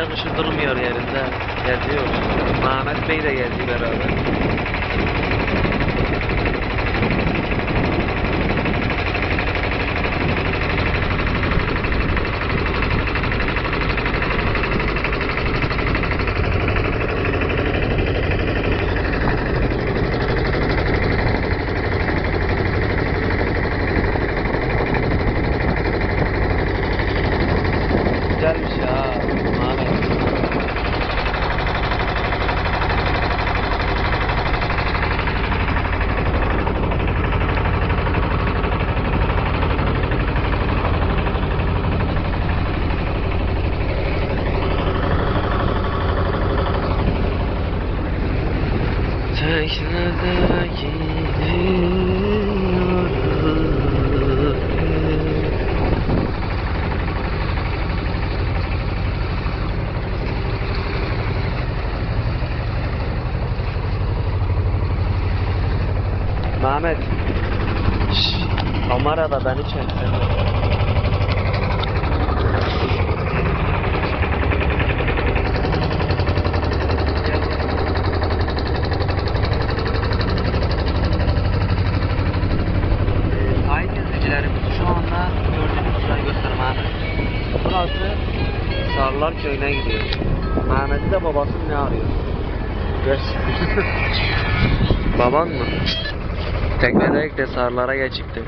gece kışı durmuyor yerinde. Geziyor. Mehmet Bey de geziyor beraber. Güzelmiş ya Mehmet. Teknede gidiyorum. Mehmet. Şşş, kamerada beni çeksene. Sayın izleyicilerimiz şu anda gördüğünüz şurayı göster Mehmet. Burası Sarılar Köyü'ne gidiyor. Mehmet'i de babası ne arıyor? Baban mı? Teknede Sarılar'a geçikti.